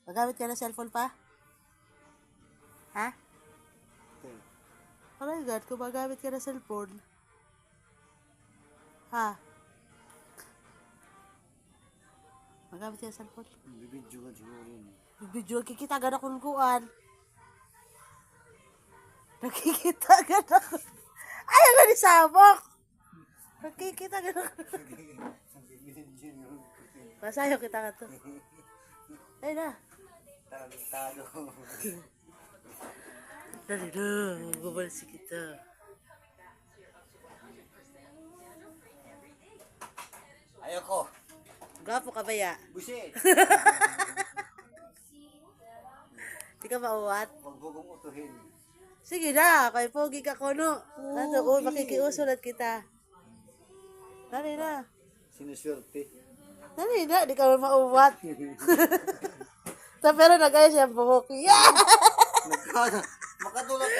Magamit ka ng cellphone pa? Ha? Oh my God, kung magamit ka ng cellphone. Ha? Magamit ka ng cellphone? Bibidyo ka siguro yun. Video, nakikita ka na kulkuan. Nakikita ka na. Ay, ang ni Sabok! Nakikita ka na. Masayo kita ka to. Ay na. Tado. Dali na, mababalsi kita. Ayoko. Gwapo ka ba ya? Busit. Di ka mauwat? Huwag kong utuhin. Sige na, kay pogi ka kono. Ano ko, makikiusulat kita. Dali na. Sinuswerte. Dali na, di ka mauwat. Pero nag-ayos siya ang buhok. Yeah! Makatulad